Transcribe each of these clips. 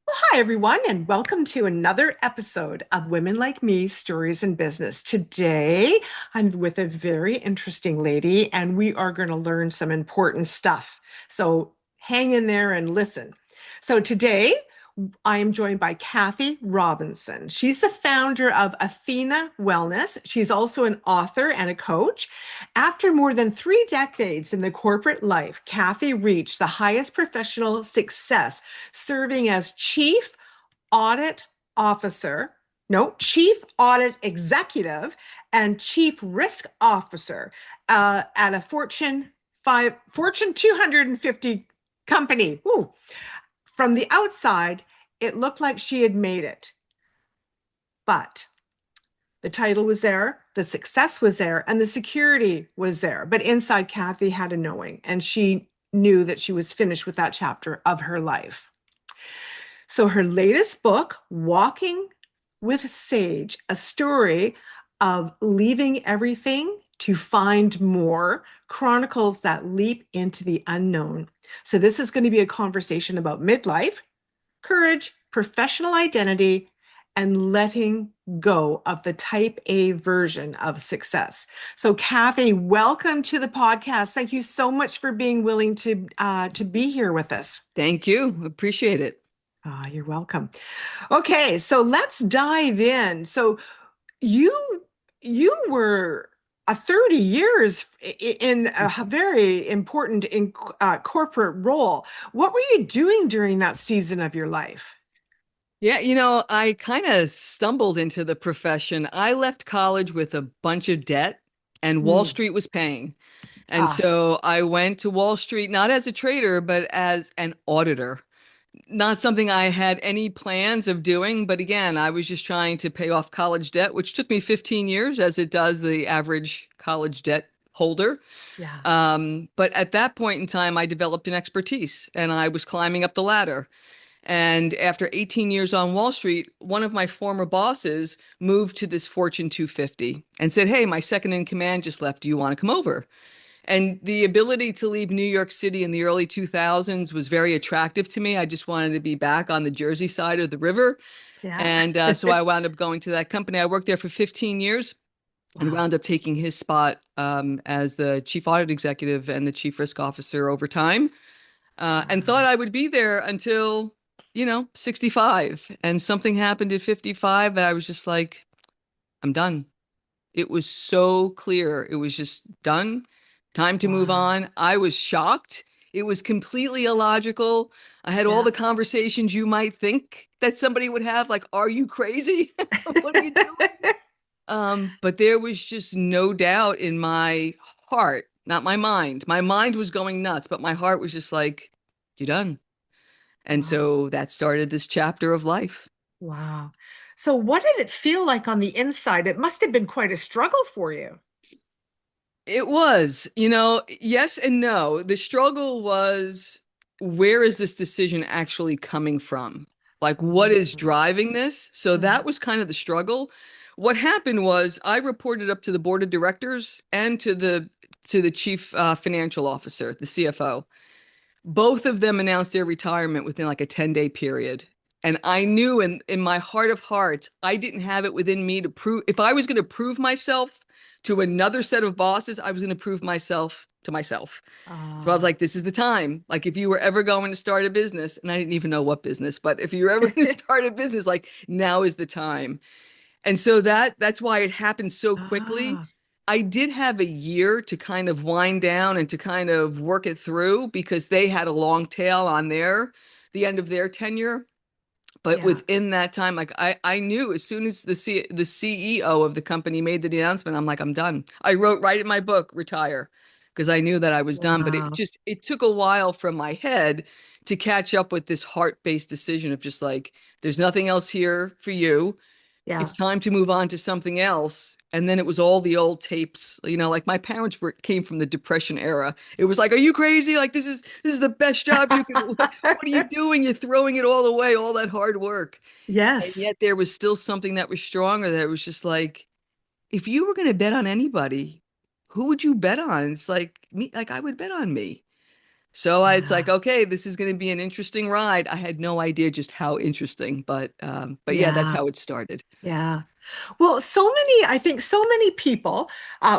Hi, everyone, and welcome to another episode of Women Like Me Stories in Business. Today, I'm with a very interesting lady, and we are going to learn some important stuff. So hang in there and listen. So today, I am joined by Kathy Robinson. She's the founder of Athena Wellness. She's also an author and a coach. After more than 3 decades in the corporate life, Kathy reached the highest professional success, serving as Audit Officer, no, Chief Audit Executive and Chief Risk Officer at a Fortune 250 company. Ooh. From the outside, it looked like she had made it, but the title was there, the success was there, and the security was there. But inside, Kathy had a knowing, and she knew that she was finished with that chapter of her life. So her latest book, Walking with Sage, a story of leaving everything to find more, chronicles that leap into the unknown. So this is going to be a conversation about midlife, courage, professional identity, and letting go of the type A version of success. So, Kathy, welcome to the podcast. Thank you so much for being willing to be here with us. Thank you. Appreciate it. You're welcome. Okay, so let's dive in. So you you were 30 years in a very important corporate role. What were you doing during that season of your life? Yeah, I kind of stumbled into the profession. I left college with a bunch of debt, and Wall Mm. Street was paying. And Ah, so I went to Wall Street not as a trader, but as an auditor. Not something I had any plans of doing, but again, I was just trying to pay off college debt, which took me 15 years, as it does the average college debt holder. yeah. But at that point in time, I developed an expertise and I was climbing up the ladder. And after 18 years on Wall Street, one of my former bosses moved to this Fortune 250 and said, "Hey, my second in command just left. Do you want to come over?" And the ability to leave New York City in the early 2000s was very attractive to me. I just wanted to be back on the Jersey side of the river. Yeah. And so I wound up going to that company. I worked there for 15 years and Wow. wound up taking his spot as the chief audit executive and the chief risk officer over time, and thought Wow. I would be there until, 65. And something happened at 55 and I was just like, I'm done. It was so clear. It was just done. Time to move Wow. on. I was shocked. It was completely illogical. I had all Yeah. the conversations you might think that somebody would have, like, are you crazy? What are you doing? But there was just no doubt in my heart, not my mind. My mind was going nuts, but my heart was just like, you're done. And Wow. so that started this chapter of life. Wow. So what did it feel like on the inside? It must have been quite a struggle for you. It was, yes and no. The struggle was, where is this decision actually coming from? Like, what is Mhm. driving this? So that Mhm. was kind of the struggle. What happened was I reported up to the board of directors and to the chief financial officer, the CFO. Both of them announced their retirement within like a 10-day period. And I knew in my heart of hearts, I didn't have it within me to prove, if I was going to prove myself to another set of bosses, I was going to prove myself to myself. So I was Ah. like, this is the time. Like, if you were ever going to start a business, and I didn't even know what business, but if you were ever going to start a business, like, now is the time. And so that's why it happened so quickly. Ah. I did have a year to kind of wind down and to kind of work it through because they had a long tail on the end of their tenure. But Yeah. within that time, like, I knew as soon as the CEO of the company made the announcement, I'm like, I'm done. I wrote right in my book, retire, because I knew that I was done. But Wow. it took a while from my head to catch up with this heart-based decision of just like, there's nothing else here for you. It's Yeah. time to move on to something else. And then it was all the old tapes, like my parents came from the Depression era. It was like, are you crazy? Like, this is the best job you could, what are you doing? You're throwing it all away, all that hard work. And Yes. yet there was still something that was stronger, that was just like, if you were going to bet on anybody, who would you bet on? It's like me, like I would bet on me. It's like, Yeah. okay, this is going to be an interesting ride. I had no idea just how interesting, but yeah, that's Yeah. how it started. Yeah. Well, I think so many people,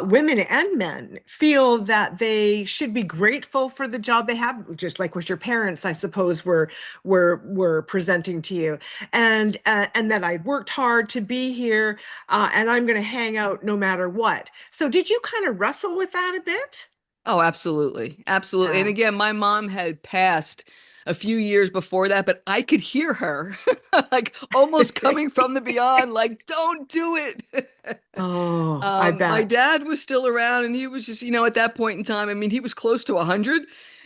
women and men, feel that they should be grateful for the job they have, just like what your parents, I suppose, were presenting to you, and that I worked hard to be here, and I'm going to hang out no matter what. So, did you kind of wrestle with that a bit? Oh, absolutely. Absolutely. And Yeah. again, my mom had passed a few years before that, but I could hear her like almost coming from the beyond, like, don't do it. Oh, I My bet. dad was still around and he was just, at that point in time, I mean, he was close to 100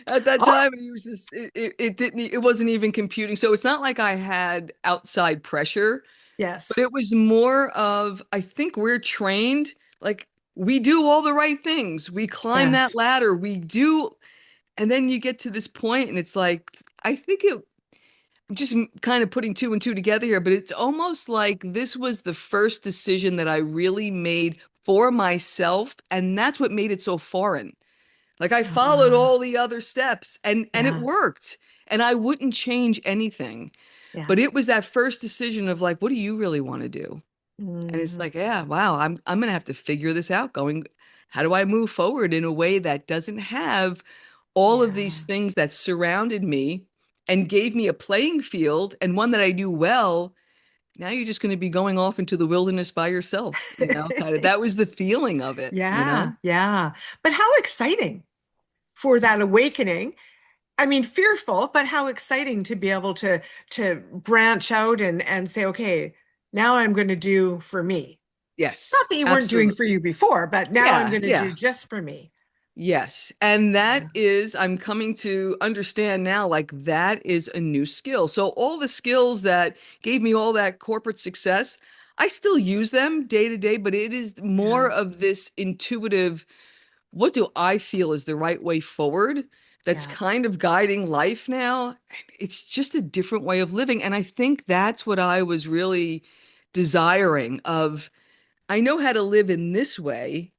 at that Oh, time. And he was just, it wasn't even computing. So it's not like I had outside pressure. But yes. it was more of, I think we're trained, like we do all the right things. We climb that Yes. ladder, we do, and then you get to this point and it's like, I think it I'm just kind of putting two and two together here, but it's almost like this was the first decision that I really made for myself, and that's what made it so foreign. Like I followed Ah, all the other steps and it yeah. worked, and I wouldn't change anything. Yeah. But it was that first decision of like, what do you really want to do? And it's Mhm. like, yeah, wow, I'm gonna have to figure this out going, how do I move forward in a way that doesn't have all of these Yeah. things that surrounded me and gave me a playing field and one that I do well. Now you're just going to be going off into the wilderness by yourself, kind of that was the feeling of it. Yeah, yeah. But how exciting for that awakening. I mean, fearful, but how exciting to be able to branch out and say, okay, now I'm going to do for me. Not Yes, that you weren't doing for absolutely. you before, but now I'm Yeah, going to do yeah. just for me. Yes. And that Yeah. is, I'm coming to understand now, like that is a new skill. So all the skills that gave me all that corporate success, I still use them day to day, but it is more Yeah. of this intuitive, what do I feel is the right way forward? That's Yeah. kind of guiding life now. It's just a different way of living. And I think that's what I was really desiring of, I know how to live in this way.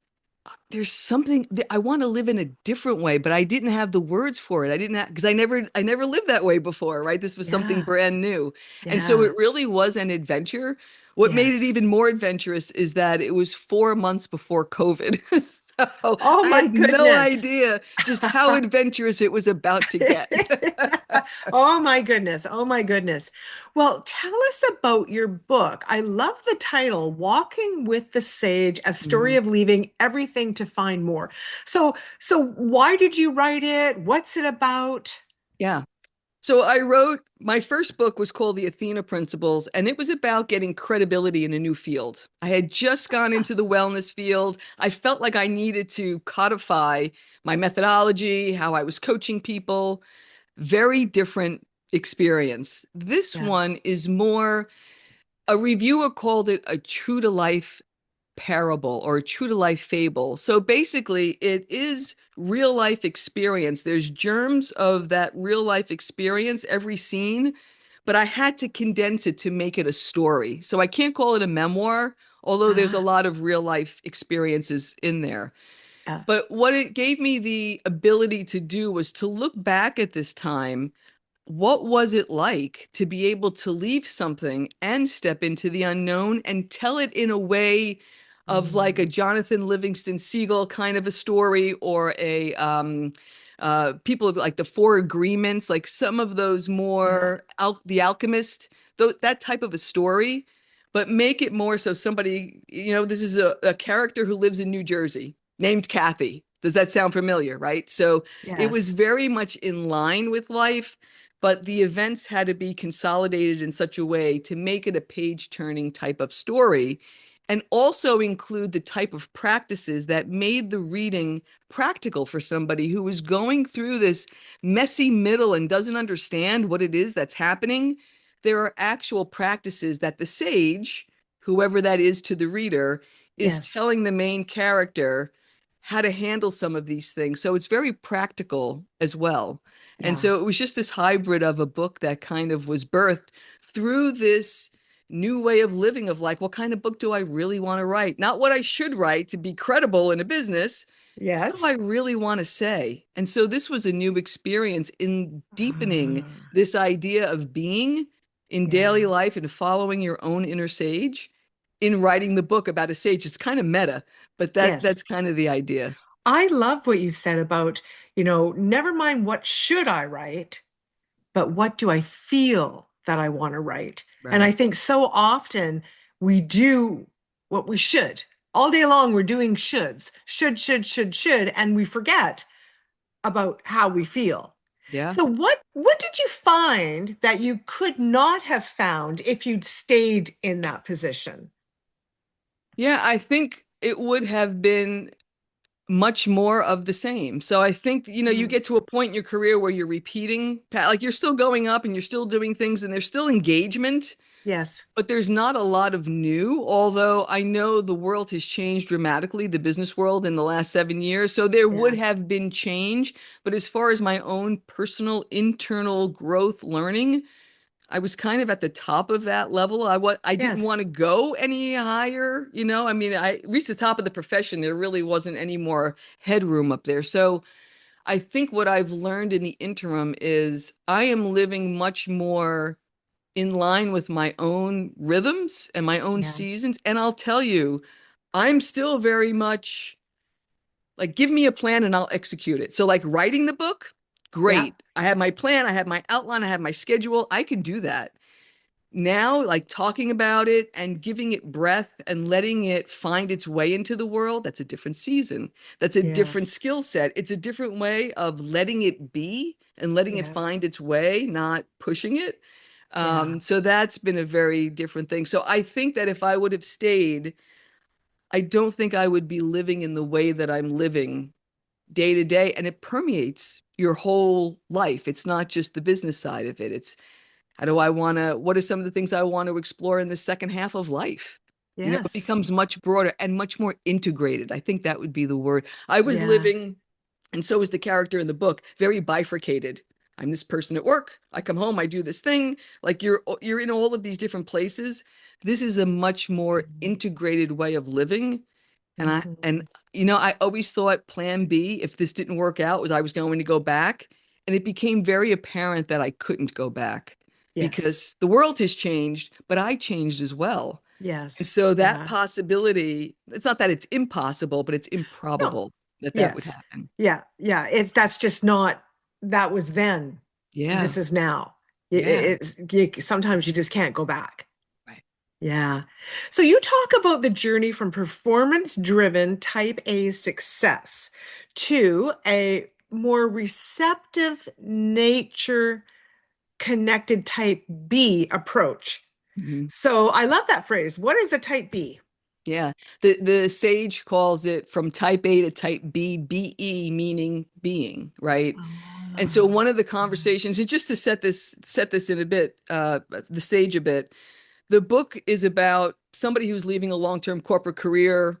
There's something that I want to live in a different way, but I didn't have the words for it. I didn't have, because I never lived that way before, right? This was something Yeah. brand new. And so Yeah. it really was an adventure. What made it Yes. even more adventurous is that it was 4 months before COVID. So Oh I my had no goodness. idea just how adventurous it was about to get. Oh my goodness. Oh my goodness. Well, tell us about your book. I love the title, Walking with the Sage, a story Mhm. of leaving everything to find more. So why did you write it? What's it about? Yeah. So I wrote my first book was called The Athena Principles, and it was about getting credibility in a new field. I had just gone into the wellness field. I felt like I needed to codify my methodology, how I was coaching people, very different experience. This Yeah. one is more, a reviewer called it a true to life parable or a true to life fable. So basically, it is real life experience. There's germs of that real life experience, every scene, but I had to condense it to make it a story. So I can't call it a memoir, although there's a Ah, lot of real life experiences in there. yeah. But what it gave me the ability to do was to look back at this time. What was it like to be able to leave something and step into the unknown and tell it in a way of like a Mm, Jonathan Livingston Seagull kind of a story, or a people like the Four Agreements, like some of those yeah. more The Alchemist, that type of a story, but make it more so somebody, this is a character who lives in New Jersey named Kathy. Does that sound familiar, right? So it was Yes. very much in line with life, but the events had to be consolidated in such a way to make it a page turning type of story, and also include the type of practices that made the reading practical for somebody who is going through this messy middle and doesn't understand what it is that's happening. There are actual practices that the sage, whoever that is to the reader, is Yes. telling the main character how to handle some of these things. So it's very practical as well. And Yeah. so it was just this hybrid of a book that kind of was birthed through this new way of living of like, what kind of book do I really want to write? Not what I should write to be credible in a business, what do I Yes. really want to say? And so this was a new experience in deepening Ah, this idea of being in daily yeah. life and following your own inner sage in writing the book about a sage. It's kind of meta, but Yes. that's kind of the idea. I love what you said about, never mind what should I write, but what do I feel that I want to write? And I Right. think so often we do what we should. All day long, we're doing shoulds, should, and we forget about how we feel. Yeah. So what did you find that you could not have found if you'd stayed in that position? Yeah, I think it would have been much more of the same. So I think, you Mm, get to a point in your career where you're repeating, like you're still going up and you're still doing things and there's still engagement, yes. but there's not a lot of new, although I know the world has changed dramatically, the business world in the last 7 years. So there would Yeah. have been change. But as far as my own personal internal growth learning, I was kind of at the top of that level. I didn't want Yes. to go any higher, I mean, I reached the top of the profession. There really wasn't any more headroom up there. So I think what I've learned in the interim is I am living much more in line with my own rhythms and my own Yeah. seasons. And I'll tell you, I'm still very much like, give me a plan and I'll execute it. So, like writing the book, Yeah. great. I have my plan, I have my outline, I have my schedule. I can do that. Now, like talking about it and giving it breath and letting it find its way into the world, that's a different season. That's a different Yes. skill set. It's a different way of letting it be and letting it Yes. find its way, not pushing it. Yeah. So that's been a very different thing. So I think that if I would have stayed, I don't think I would be living in the way that I'm living day to day. And it permeates your whole life. It's not just the business side of it. It's what are some of the things I want to explore in the second half of life? It Yes. becomes much broader and much more integrated. I think that would be the word. I was Yeah. living, and so is the character in the book, very bifurcated. I'm this person at work. I come home, I do this thing. Like you're in all of these different places. This is a much more integrated way of living. And I and Mhm. I always thought plan B, if this didn't work out, was I was going to go back. And it became very apparent that I couldn't go back Yes. because the world has changed, but I changed as well. And Yes. so that Yeah. possibility, it's not that it's impossible, but it's No. improbable that that would Yes. happen. Yeah. Yeah. That's just not, that was then. Yeah. This is now. Yeah. Sometimes you just can't go back. Right. Yeah. So you talk about the journey from performance-driven type A success to a more receptive nature connected type B approach. Mhm. So I love that phrase. What is a type B? Yeah. The sage calls it from type A to type B, BE meaning being, right? And so Ah, one of the conversations, and just to set this in a bit, the stage a bit, the book is about somebody who's leaving a long-term corporate career.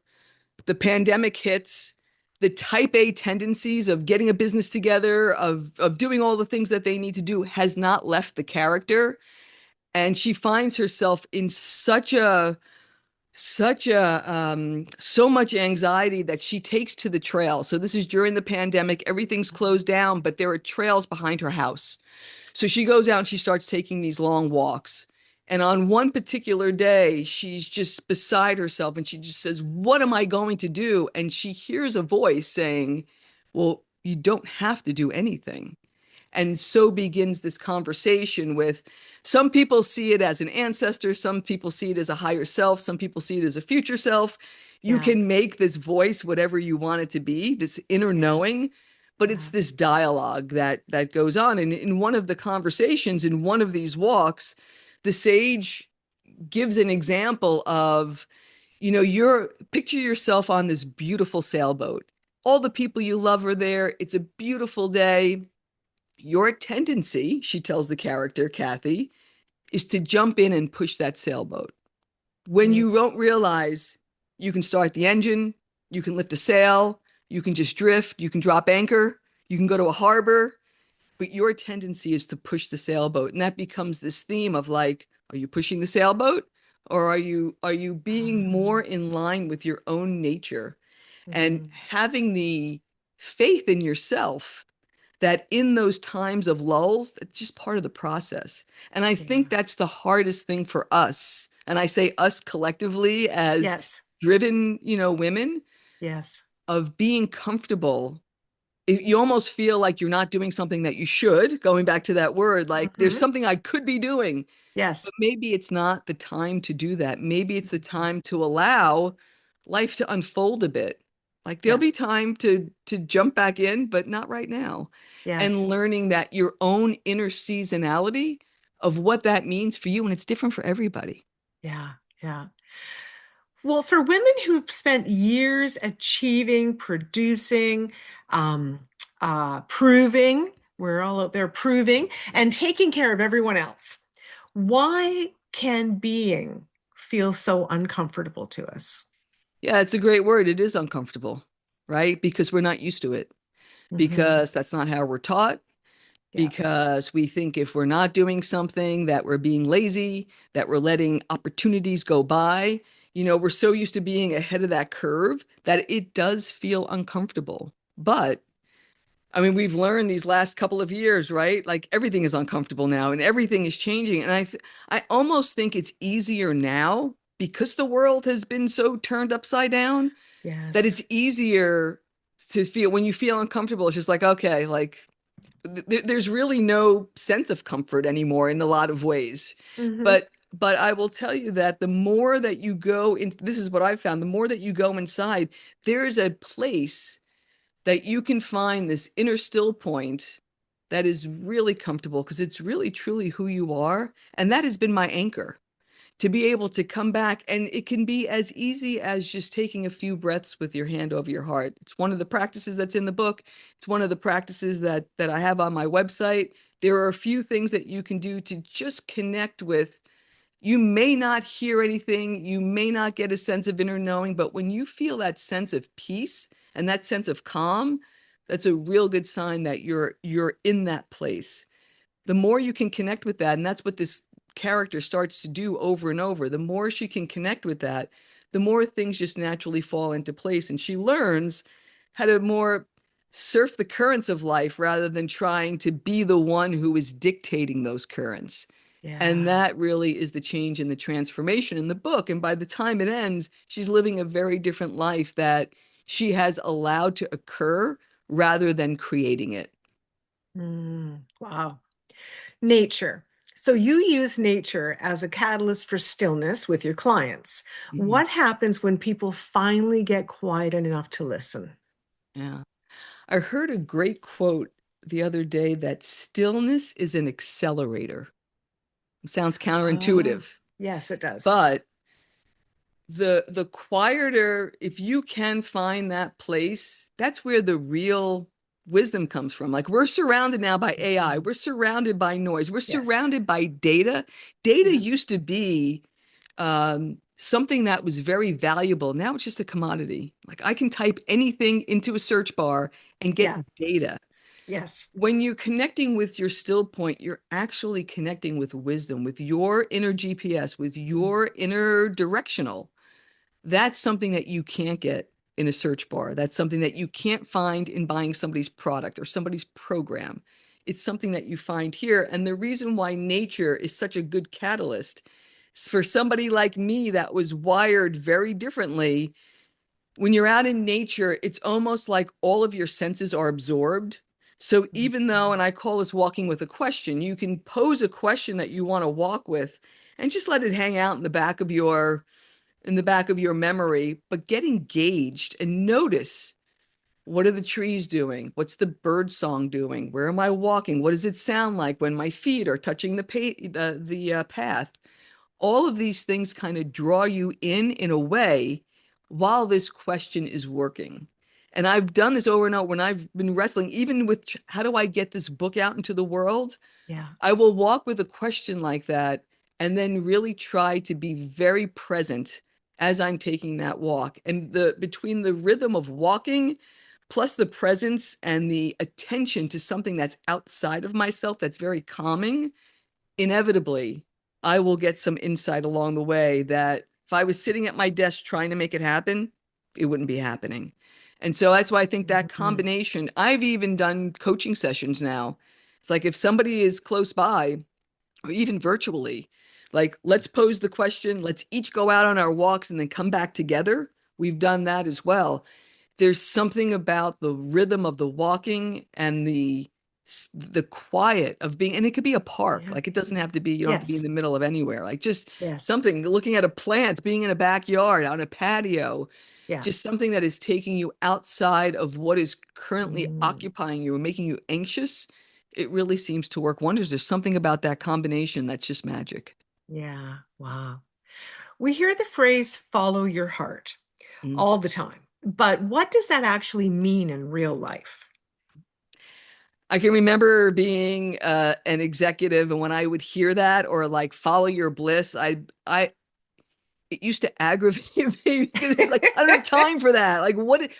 The pandemic hits, the type A tendencies of getting a business together, of doing all the things that they need to do has not left the character. And she finds herself in so much anxiety that she takes to the trail. So this is during the pandemic, everything's closed down, but there are trails behind her house. So she goes out and she starts taking these long walks. And on one particular day, she's just beside herself and she just says, "What am I going to do?" And she hears a voice saying, "Well, you don't have to do anything." And so begins this conversation with some people see it as an ancestor, some people see it as a higher self, some people see it as a future self. You yeah, can make this voice whatever you want it to be, this inner yeah, knowing, but it's yeah, this dialogue that goes on. And in one of the conversations, in one of these walks, the sage gives an example of, you're picture yourself on this beautiful sailboat. All the people you love are there. It's a beautiful day. Your tendency, she tells the character, Kathy, is to jump in and push that sailboat. When mm, you don't realize you can start the engine, you can lift a sail, you can just drift, you can drop anchor, you can go to a harbor, but your tendency is to push the sailboat. And that becomes this theme of like, are you pushing the sailboat or are you being more um, in line with your own nature? and Mm. having the faith in yourself that in those times of lulls, it's just part of the process. And I think Yeah. that's the hardest thing for us. And I say us collectively as Yes. driven, women, Yes. of being comfortable. You almost feel like you're not doing something that you should, going back to that word, like there's Hmm. something I could be doing, Yes. but maybe it's not the time to do that. Maybe it's the Mhm. time to allow life to unfold a bit. Like there'll Yeah. be time to jump back in, but not right now. And Yes. learning that your own inner seasonality of what that means for you, and it's different for everybody. Yeah. Yeah. Well, for women who've spent years achieving, producing, um, proving, we're all out there proving and taking care of everyone else, why can being feel so uncomfortable to us? Yeah, it's a great word. It is uncomfortable, right? Because we're not used to it, Hmm. because that's not how we're taught, Yeah. because we think if we're not doing something that we're being lazy, that we're letting opportunities go by. We're so used to being ahead of that curve that it does feel uncomfortable. But I mean, we've learned these last couple of years, right? Like everything is uncomfortable now and everything is changing. And I almost think it's easier now because the world has been so turned upside down that Yes. it's easier to feel when you feel uncomfortable. It's just like, okay, like there's really no sense of comfort anymore in a lot of ways. Hmm. But I will tell you that the more that you go in, this is what I've found, the more that you go inside, there's a place that you can find this inner still point that is really comfortable because it's really truly who you are. And that has been my anchor to be able to come back. And it can be as easy as just taking a few breaths with your hand over your heart. It's one of the practices that's in the book. It's one of the practices that I have on my website. There are a few things that you can do to just connect with. You may not hear anything, you may not get a sense of inner knowing, but when you feel that sense of peace and that sense of calm, that's a real good sign that you're in that place. The more you can connect with that, and that's what this character starts to do over and over, the more she can connect with that, the more things just naturally fall into place. And she learns how to more surf the currents of life rather than trying to be the one who is dictating those currents. And Yeah. that really is the change and the transformation in the book. And by the time it ends, she's living a very different life that she has allowed to occur rather than creating it. Mm. Wow. Nature. So you use nature as a catalyst for stillness with your clients. Mhm. What happens when people finally get quiet enough to listen? Yeah. I heard a great quote the other day that stillness is an accelerator. It sounds Oh, counterintuitive, yes, it does. but the quieter, if you can find that place, that's where the real wisdom comes from. Like we're surrounded now by AI, Mhm. we're surrounded by noise, we're Yes, surrounded by data yes. used to be something that was very valuable. Now it's just a commodity. Like I can type anything into a search bar and get Yeah, data. yes. When you're connecting with your still point, you're actually connecting with wisdom, with your inner GPS, with Mm. your inner directional. That's something that you can't get in a search bar. That's something that you can't find in buying somebody's product or somebody's program. It's something that you find here. And the reason why nature is such a good catalyst is for somebody like me that was wired very differently. When you're out in nature, it's almost like all of your senses are absorbed. So even though, and I call this walking with a question, you can pose a question that you want to walk with and just let it hang out in the back of your memory, but get engaged and notice, what are the trees doing? What's the bird song doing? Where am I walking? What does it sound like when my feet are touching the path? All of these things kind of draw you in a way while this question is working. And I've done this over and over when I've been wrestling, even with how do I get this book out into the world? Yeah. I will walk with a question like that and then really try to be very present as I'm taking that walk. And the between the rhythm of walking plus the presence and the attention to something that's outside of myself that's very calming, inevitably I will get some insight along the way that if I was sitting at my desk trying to make it happen, it wouldn't be happening. And so that's why I think that Mhm. combination, I've even done coaching sessions now. It's like if somebody is close by or even virtually, like let's pose the question, let's each go out on our walks and then come back together. We've done that as well. There's something about the rhythm of the walking and the quiet of being, and it could be a park. Yeah. Like it doesn't have to be, you don't have to be in Yes. the middle of anywhere. Like just Yes. something, looking at a plant, being in a backyard, on a patio, Yeah. just something that is taking you outside of what is currently Mm. occupying you and making you anxious. It really seems to work wonders. There's something about that combination that's just magic. Yeah. Wow. We hear the phrase follow your heart Mm. all the time, but what does that actually mean in real life? I can remember being an executive, and when I would hear that or like follow your bliss, it used to aggravate me because it's like I don't have time for that. Like,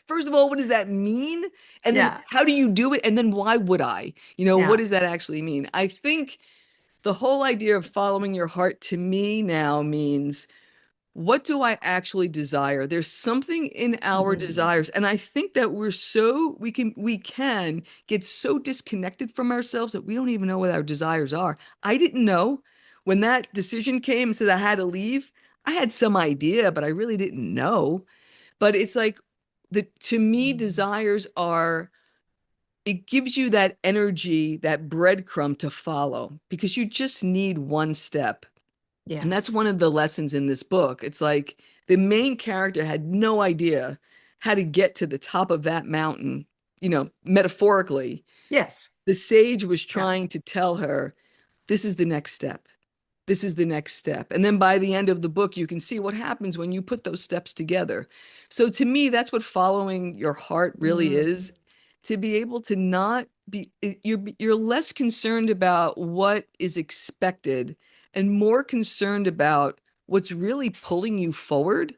first of all, what does that mean? And then Yeah. how do you do it? And then why would I? What Yeah. does that actually mean? I think the whole idea of following your heart to me now means what do I actually desire? There's something in our Mm. desires, and I think that we can get so disconnected from ourselves that we don't even know what our desires are. I didn't know when that decision came and said I had to leave. I had some idea, but I really didn't know. But it's like the to me, Mm. desires are it gives you that energy, that breadcrumb to follow because you just need one step. And that's Yes. one of the lessons in this book. It's like the main character had no idea how to get to the top of that mountain, metaphorically. Yes. The sage was Yeah. trying to tell her, this is the next step. This is the next step. And then by the end of the book, you can see what happens when you put those steps together. So to me, that's what following your heart really Mm. is, to be able to not be you're less concerned about what is expected and more concerned about what's really pulling you forward,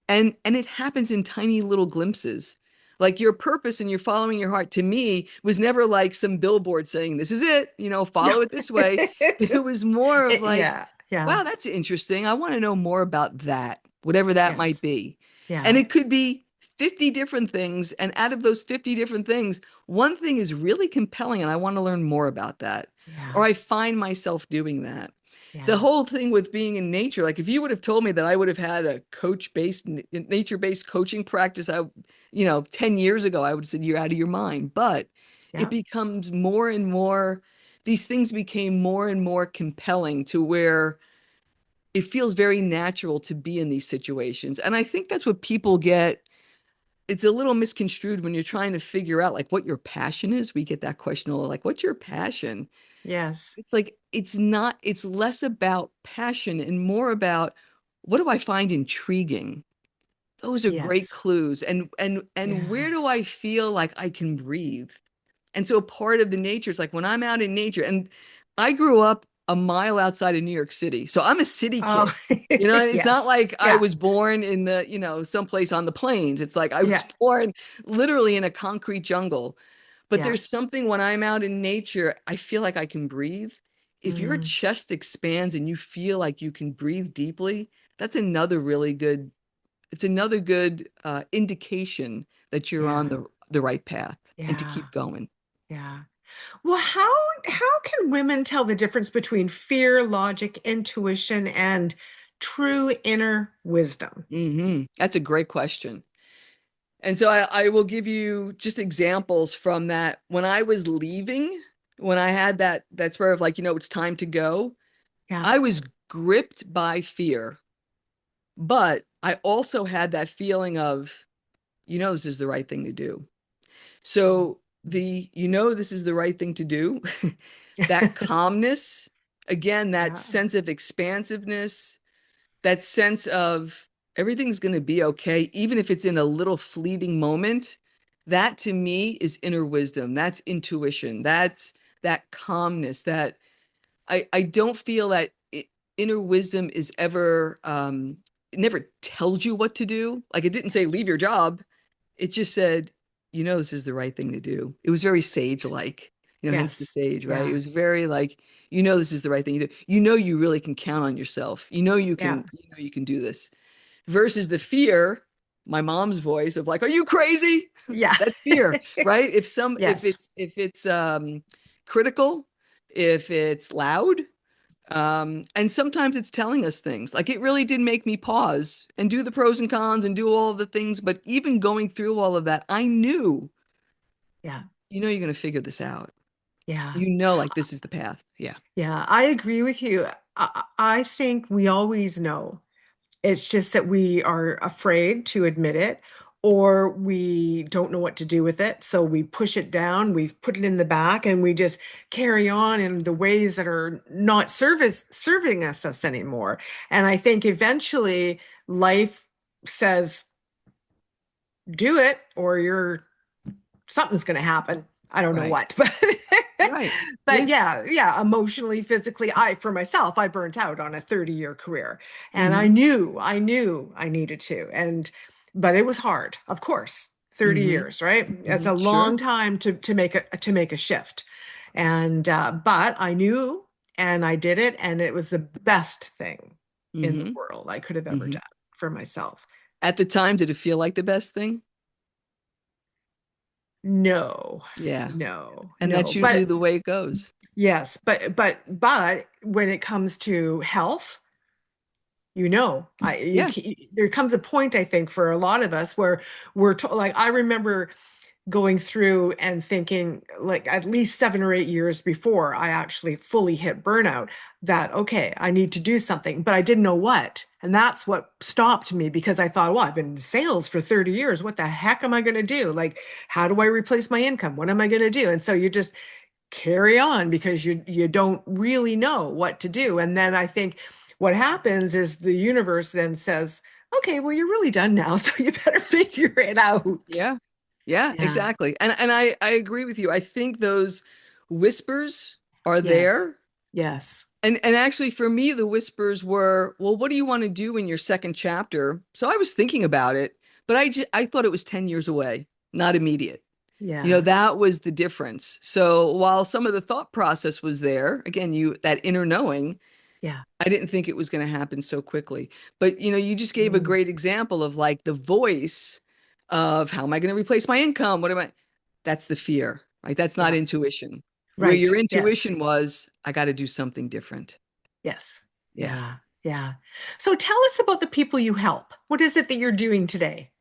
and it happens in tiny little glimpses. Like your purpose and you're following your heart to me was never like some billboard saying this is it, No. follow it this way. It was more of like, Yeah. Yeah. wow, that's interesting, I want to know more about that, whatever that might Yes. be. And Yeah. it could be 50 different things, and out of those 50 different things, one thing is really compelling and I want to learn more about that, or Yeah. I find myself doing that. The Yeah. whole thing with being in nature, like if you would have told me that I would have had a nature-based coaching practice, 10 years ago, I would have said you're out of your mind. But it Yeah. becomes more and more, these things became more and more compelling to where it feels very natural to be in these situations. And I think that's what people get. It's a little misconstrued when you're trying to figure out like what your passion is. We get that question all like, what's your passion? Yes. It's like it's not, it's less about passion and more about what do I find intriguing? Those are great Yes. clues. And Yeah. where do I feel like I can breathe? And so part of the nature is like when I'm out in nature, and I grew up a mile outside of New York City. So I'm a city Oh, kid. It's not yes. like I Yeah. was born in someplace on the plains. It's like I was Yeah. born literally in a concrete jungle. But Yeah. there's something when I'm out in nature, I feel like I can breathe. If your Mm. chest expands and you feel like you can breathe deeply, that's another really good, it's another good indication that you're on Yeah. the right path and to Yeah. keep going. Yeah. Well, how can women tell the difference between fear, logic, intuition, and true inner wisdom? That's a great question. And so I will give you just examples from that. When I was leaving, when I had that sort of like, it's time to go, Yeah. I was gripped by fear. But I also had that feeling of, this is the right thing to do. So this is the right thing to do, that calmness, again, that Yeah. sense of expansiveness, that sense of everything's going to be okay, even if it's in a little fleeting moment. That to me is inner wisdom. That's intuition. That's that calmness that I don't feel that inner wisdom is ever, it never tells you what to do. Like it didn't say Yes. leave your job. It just said, this is the right thing to do. It was very sage-like, hence the Yes. sage, right? It Yeah. was very like, this is the right thing to do. You really can count on yourself. Yeah. You can do this. Versus the fear, my mom's voice of like, are you crazy? Yeah. That's fear, right? If Yes. it's critical, if it's loud, and sometimes it's telling us things. Like it really did make me pause and do the pros and cons and do all of the things. But even going through all of that, I knew, Yeah. you're going to figure this out. Yeah. Like this is the path. Yeah. Yeah. I agree with you. I think we always know. It's just that we are afraid to admit it, or we don't know what to do with it. So we push it down, we put it in the back, and we just carry on in the ways that are not serving us anymore. And I think eventually life says, do it, or something's going to happen. I don't know Right. what, but Right. but Yeah. yeah, emotionally, physically, for myself, I burnt out on a 30-year career, and I Mm-hmm. knew, I knew I needed to, but it was hard, of course. 30 Mm-hmm. years, right? It's Mm-hmm. a long Sure. time to make a shift, and but I knew, and I did it, and it was the best thing in the Mm-hmm. world I could have ever Mm-hmm. done for myself. At the time, did it feel like the best thing? No, Yeah. no, And that's no, usually but the way it goes. yes, but when it comes to health, Yeah. there comes a point, I think, for a lot of us where like, I remember going through and thinking, like, at least 7 or 8 years before I actually fully hit burnout, that okay, I need to do something, but I didn't know what. And that's what stopped me, because I thought, well, I've been in sales for 30 years. What the heck am I going to do? Like, how do I replace my income? What am I going to do? And so you just carry on, because you don't really know what to do. And then I think what happens is the universe then says, okay, well, you're really done now, so you better figure it out. Yeah. Yeah, Yeah. exactly. And I agree with you. I think those whispers are Yes. there. Yes. And actually for me the whispers were, well, what do you want to do in your second chapter? So I was thinking about it, but I thought it was 10 years away, not immediate. Yeah. That was the difference. So while some of the thought process was there, again, that inner knowing, Yeah. I didn't think it was going to happen so quickly. But you just gave a Mm. great example of like the voice of how am I going to replace my income? What am I? That's the fear, right? That's not Yeah. intuition. Where Right. your Yes. intuition was, I got to do something different. Yes. Yeah. Yeah. Yeah. So tell us about the people you help. What is it that you're doing today?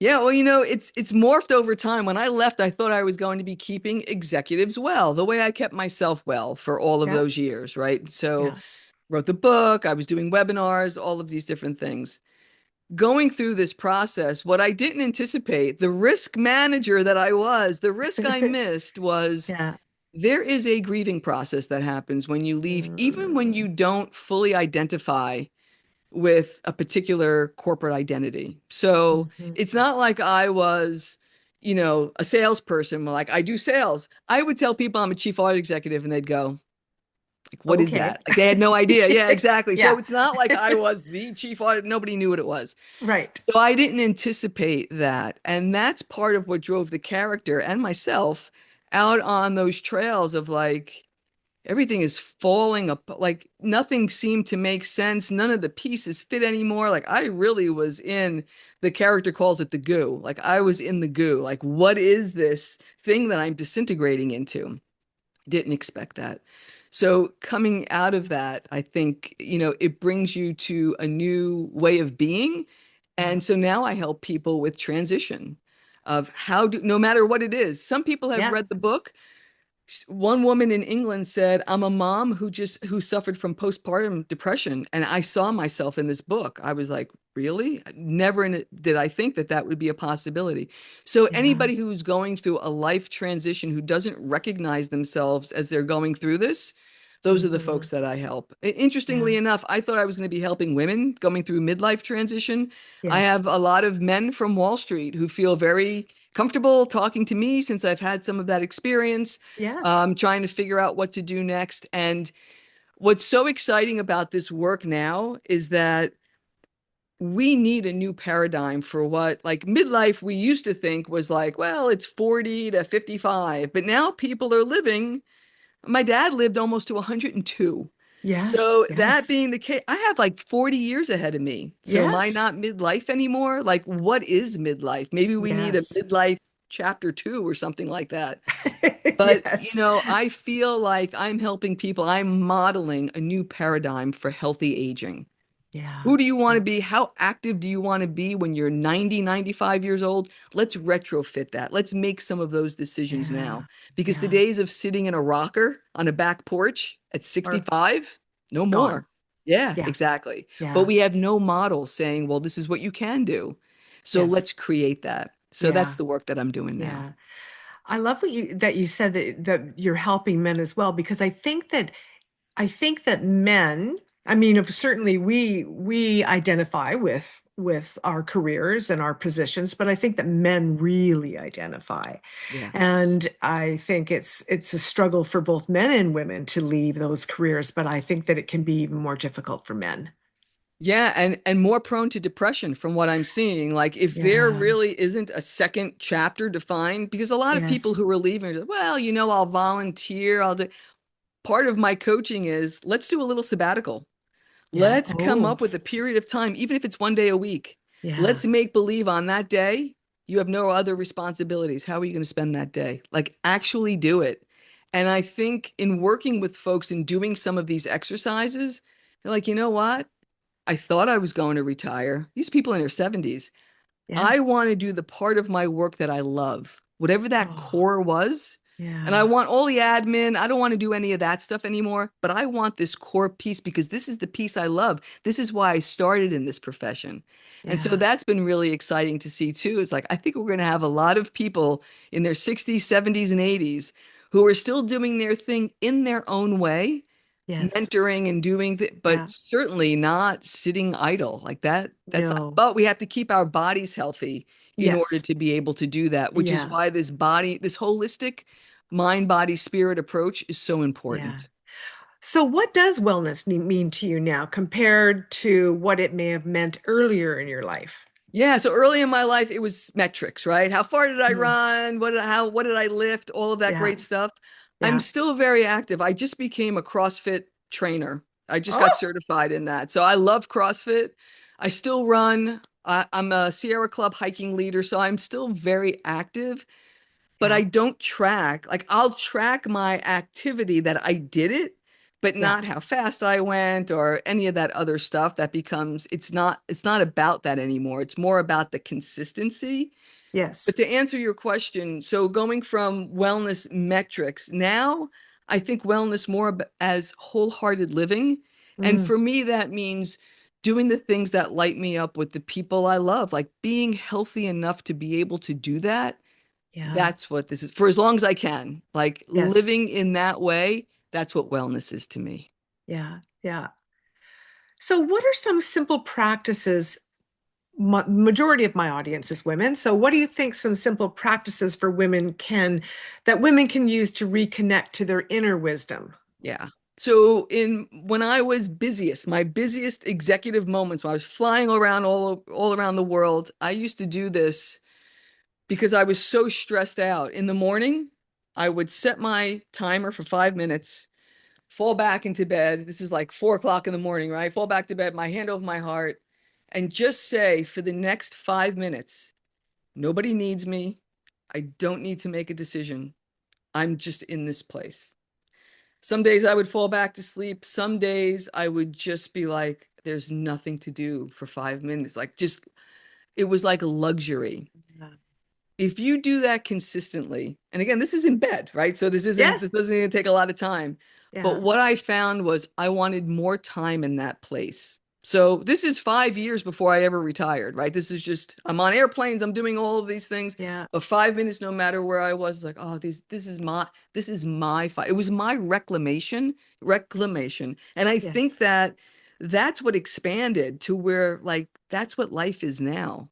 Yeah, well, it's morphed over time. When I left, I thought I was going to be keeping executives well, the way I kept myself well for all of Yeah. those years, right? So Yeah. wrote the book, I was doing webinars, all of these different things. Going through this process, what I didn't anticipate, the risk manager that I was, the risk I missed was Yeah. there is a grieving process that happens when you leave, even when Mm. you don't fully identify with a particular corporate identity. So Mhm. it's not like I was, a salesperson, like I do sales. I would tell people I'm a chief audit executive and they'd go, like, what is Okay. that? Like they had no idea. Yeah, exactly. So Yeah. it's not like I was the chief audit. Nobody knew what it was. Right. So I didn't anticipate that. And that's part of what drove the character and myself out on those trails of like, everything is falling apart. Like nothing seemed to make sense. None of the pieces fit anymore. Like I really was in, the character calls it the goo. Like I was in the goo. Like, what is this thing that I'm disintegrating into? Didn't expect that. So coming out of that, I think, it brings you to a new way of being. Yeah. And so now I help people with transition of no matter what it is. Some people have Yeah. read the book. One woman in England said, I'm a mom who suffered from postpartum depression. And I saw myself in this book. I was like, really? Never did I think that that would be a possibility. So Yeah. anybody who's going through a life transition who doesn't recognize themselves as they're going through this, those are the Hmm. folks that I help. Yeah. Interestingly enough, I thought I was going to be helping women going through midlife transition. I Yes. have a lot of men from Wall Street who feel very comfortable talking to me since I've had some of that experience, Yes. trying to figure out what to do next. And what's so exciting about this work now is that we need a new paradigm for what, like midlife, we used to think was like, well, it's 40 to 55, but now people are living. My dad lived almost to 102. Yes, So that yes, being the case, I have like 40 years ahead of me. So am I yes, not midlife anymore? Like, what is midlife? Maybe we need a yes. midlife chapter two or something like that. But, Yes. I feel like I'm helping people. I'm modeling a new paradigm for healthy aging. Yeah. Who do you want to Yeah. be? How active do you want to be when you're 90, 95 years old? Let's retrofit that. Let's make some of those decisions now. Yeah. Because the Yeah. days of sitting in a rocker on a back porch at Or 65, no gone. more. Yeah, Yeah. exactly. But Yeah. we have no model saying, well, this is what you can do. So Yes. let's create that. So that's Yeah. the work that I'm doing now. Yeah. I love what you said that you're helping men as well, because I think that men, I mean, certainly we identify with our careers and our positions, but I think that men really identify. Yeah. And I think it's a struggle for both men and women to leave those careers, but I think that it can be even more difficult for men. Yeah, and more prone to depression from what I'm seeing. Like if there Yeah. really isn't a second chapter defined, because a lot of people Yes. who are leaving are, well, I'll volunteer, I'll do. Part of my coaching is let's do a little sabbatical. Yeah. Let's come Oh, up with a period of time, even if it's one day a week. yeah. Let's make believe on that day you have no other responsibilities. How are you going to spend that day? Like actually do it. And I think in working with folks and doing some of these exercises, they're like, you know what? I thought I was going to retire. These people in their 70s. Yeah. I want to do the part of my work that I love, whatever that Oh, core was. And I yeah. want all the admin. I don't want to do any of that stuff anymore, but I want this core piece because this is the piece I love. This is why I started in this profession. And so Yeah. that's been really exciting to see too. It's like, I think we're going to have a lot of people in their 60s, 70s, and 80s who are still doing their thing in their own way, Yes. mentoring and doing but Yeah. certainly not sitting idle like that. No. But we have to keep our bodies healthy in order Yes. to be able to do that, which is Yeah. why this holistic mind, body, spirit approach is so Yeah. important. So, what does wellness mean to you now compared to what it may have meant earlier in your life? Yeah, so early in my life, it was metrics, right? How far did I Mm. run? What did I lift? All of that Yeah, great stuff. I'm yeah. still very active. I just became a CrossFit trainer. I just got Oh, certified in that. So I love CrossFit. I still run. I'm a Sierra Club hiking leader, so I'm still very active, but I yeah, don't track. Like I'll track my activity that I did it, but yeah. not how fast I went or any of that other stuff that becomes it's not about that anymore. It's more about the consistency. Yes. But to answer your question, so going from wellness metrics, now I think wellness more as wholehearted living. And Mm, for me, that means doing the things that light me up with the people I love, like being healthy enough to be able to do that. yeah. That's what this is for as long as I can. Like Yes. living in that way, that's what wellness is to me. Yeah. Yeah. So, what are some simple practices? Majority of my audience is women. So, what do you think some simple practices for women can use to reconnect to their inner wisdom? Yeah. So in when I was busiest, my busiest executive moments when I was flying around all around the world, I used to do this because I was so stressed out. In the morning, I would set my timer for 5 minutes, fall back into bed. This is like 4 o'clock in the morning, right? Fall back to bed, my hand over my heart, and just say for the next 5 minutes, nobody needs me. I don't need to make a decision. I'm just in this place. Some days I would fall back to sleep. Some days I would just be like, there's nothing to do for 5 minutes. Like, just, it was like a luxury. Yeah. If you do that consistently, and again, this is in bed, right? So Yeah. this doesn't even take a lot of time. But Yeah. what I found was I wanted more time in that place. So this is 5 years before I ever retired, right? This is just, I'm on airplanes, I'm doing all of these things. Yeah. But 5 minutes, no matter where I was, like, oh, this is my fight. It was my reclamation. And I Yes. think that that's what expanded to where like that's what life is now.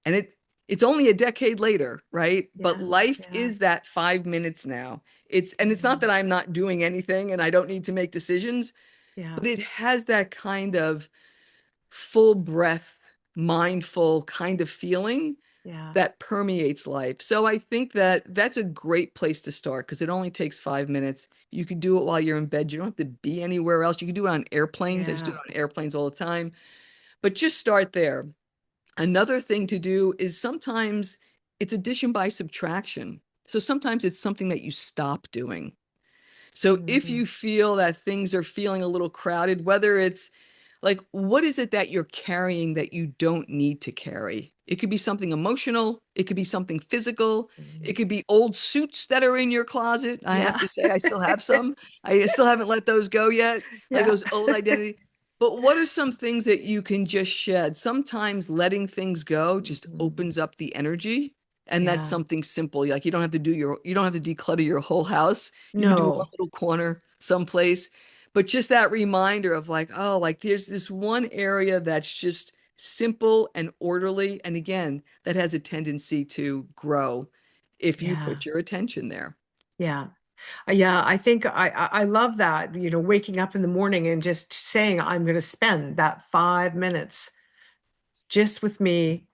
And it's only a decade later, right? But Yeah. life Yeah. is that 5 minutes now. It's not Mhm. that I'm not doing anything and I don't need to make decisions, Yeah. but it has that kind of full breath, mindful kind of feeling Yeah. that permeates life. So I think that that's a great place to start because it only takes 5 minutes. You can do it while you're in bed. You don't have to be anywhere else. You can do it on airplanes. I just do it Yeah. on airplanes all the time. But just start there. Another thing to do is sometimes it's addition by subtraction. So sometimes it's something that you stop doing. So if Mhm. you feel that things are feeling a little crowded, whether it's like, what is it that you're carrying that you don't need to carry? It could be something emotional. It could be something physical. It Mhm. could be old suits that are in your closet. I have Yeah. to say, I still have some. I still haven't let those go yet, like Yeah. those old identity. But what are some things that you can just shed? Sometimes letting things go just Mhm. opens up the energy. And that's Yeah. something simple. Like you don't have to declutter your whole house. You can do one No. little corner someplace, but just that reminder of like, oh, like there's this one area that's just simple and orderly. And again, that has a tendency to grow if you Yeah. put your attention there. Yeah. Yeah, I think I love that, waking up in the morning and just saying I'm going to spend that 5 minutes just with me,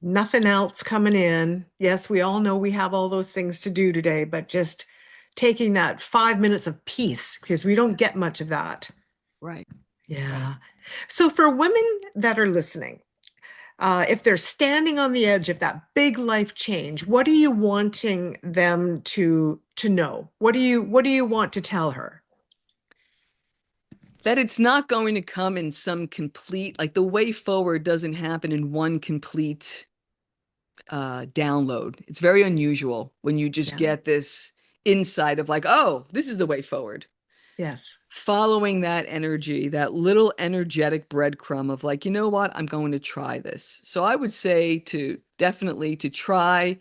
nothing else coming in. Yes, we all know we have all those things to do today, but just taking that 5 minutes of peace because we don't get much of that. Right. Right. Yeah. So for women that are listening, if they're standing on the edge of that big life change, what are you wanting them to know? What do you want to tell her? That it's not going to come in some complete, like the way forward doesn't happen in one complete download. It's very unusual when you just Yeah. get this insight of like, oh, this is the way forward. Yes. Following that energy, that little energetic breadcrumb of like, you know what, I'm going to try this. So I would say to definitely to try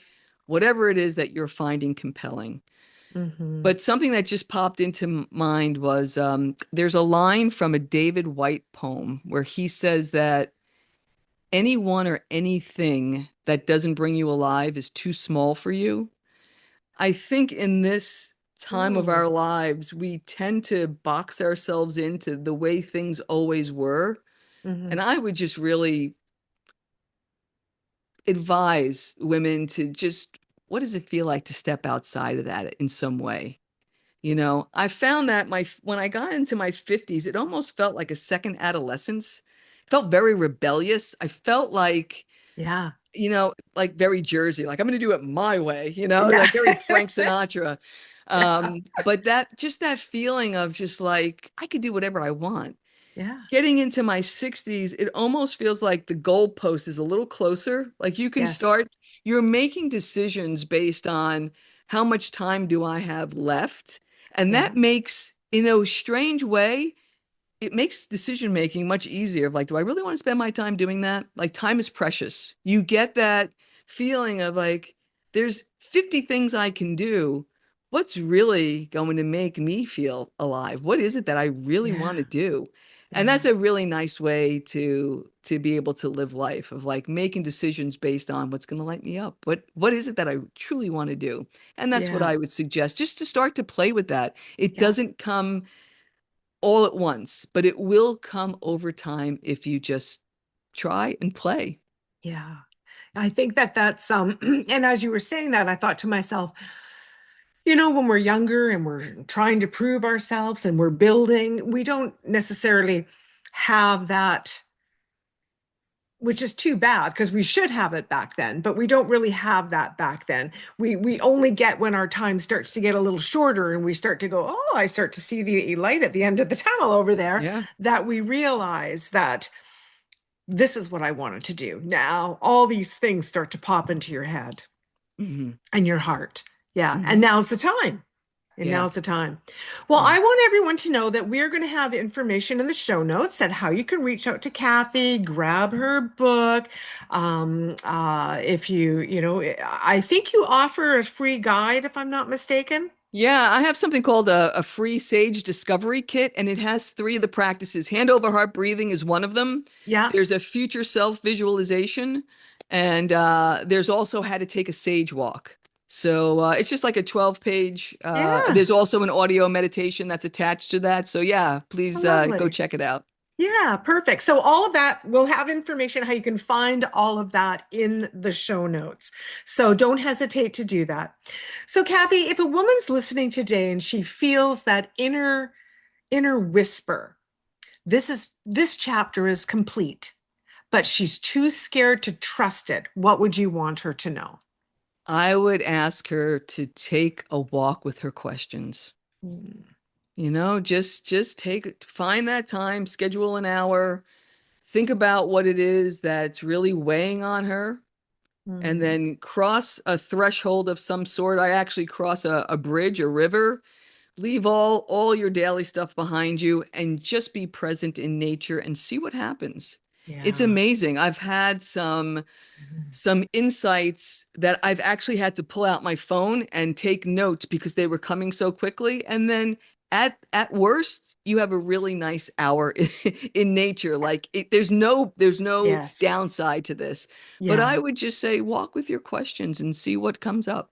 whatever it is that you're finding compelling. Hmm. But something that just popped into mind was there's a line from a David White poem where he says that anyone or anything that doesn't bring you alive is too small for you. I think in this time of Mm. our lives, we tend to box ourselves into the way things always were. Hmm. And I would just really advise women to just, what does it feel like to step outside of that in some way? I found that when I got into my 50s, it almost felt like a second adolescence. It felt very rebellious. I felt like Yeah. like very Jersey, like I'm going to do it my way, Yeah. like very Frank Sinatra. Yeah. But that feeling of just like I could do whatever I want. Yeah. Getting into my 60s, it almost feels like the goalpost is a little closer. Like Yes. you're making decisions based on how much time do I have left? And Yeah. that makes, in a strange way, it makes decision making much easier of like, do I really want to spend my time doing that? Like time is precious. You get that feeling of like, there's 50 things I can do. What's really going to make me feel alive? What is it that I really want to Yeah. do? And Yeah. that's a really nice way to be able to live life of like making decisions based on what's going to light me up. What is it that I truly want to do? And that's what Yeah. I would suggest, just to start to play with that. It Yeah. doesn't come all at once, but it will come over time if you just try and play. Yeah. I think that that's and as you were saying that, I thought to myself, when we're younger and we're trying to prove ourselves and we're building, we don't necessarily have that, which is too bad because we should have it back then, but we don't really have that back then. We only get when our time starts to get a little shorter and we start to go, oh, I start to see the light at the end of the tunnel over there, Yeah. that we realize that this is what I wanted to do. Now all these things start to pop into your head Hmm. and your heart. Yeah. And Hmm. now's the time. And Yeah. now's the time. Well, Yeah. I want everyone to know that we're going to have information in the show notes on how you can reach out to Kathy, grab her book. If I think you offer a free guide, if I'm not mistaken. Yeah, I have something called a free Sage Discovery Kit, and it has three of the practices. Hand over heart breathing is one of them. Yeah. There's a future self visualization, and there's also how to take a sage walk. So it's just like a 12-page. Yeah. There's also an audio meditation that's attached to that. So yeah, Oh, please go lovely. check it out. Yeah, perfect. So all of that, we'll have information how you can find all of that in the show notes. So don't hesitate to do that. So Kathy, if a woman's listening today and she feels that inner whisper, this chapter is complete, but she's too scared to trust it, what would you want her to know? I would ask her to take a walk with her questions. Mm, Just find that time, schedule an hour, think about what it is that's really weighing on her, and mm, then cross a threshold of some sort. I actually cross a bridge, a river, leave all your daily stuff behind you and just be present in nature and see what happens. It's yeah. amazing. I've had Mhm. some insights that I've actually had to pull out my phone and take notes because they were coming so quickly. And then at worst, you have a really nice hour in nature. Like there's no Yes. downside to this. But I Yeah. would just say walk with your questions and see what comes up.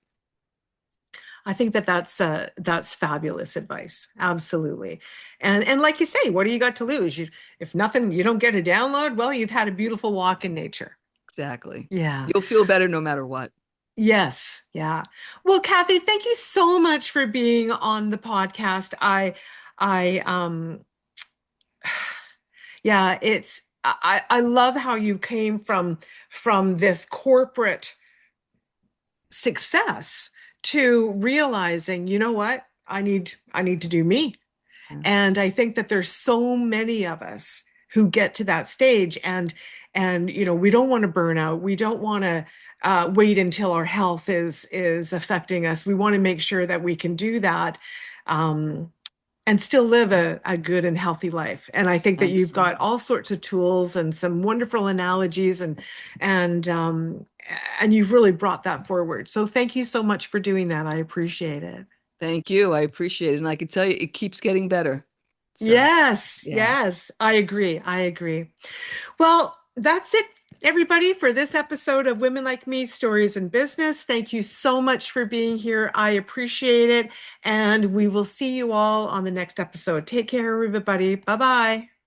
I think that that's fabulous advice. Absolutely. And like you say, what do you got to lose? If nothing, you don't get a download, well, you've had a beautiful walk in nature. Exactly. Yeah. You'll feel better no matter what. Yes. Yeah. Well, Kathy, thank you so much for being on the podcast. I yeah, I love how you came from this corporate success to realizing, you know what? I need to do me. Yeah. And I think that there's so many of us who get to that stage and we don't want to burn out. We don't want to wait until our health is affecting us. We want to make sure that we can do that um, and still live a good and healthy life. And I think that you've got Absolutely. all sorts of tools and some wonderful analogies and um, and you've really brought that forward. So thank you so much for doing that. I appreciate it. Thank you. I appreciate it. And I can tell you, it keeps getting better. So, Yes, yeah. yes, I agree. I agree. Well, that's it, everybody, for this episode of Women Like Me Stories in Business. Thank you so much for being here. I appreciate it. And we will see you all on the next episode. Take care, everybody. Bye bye.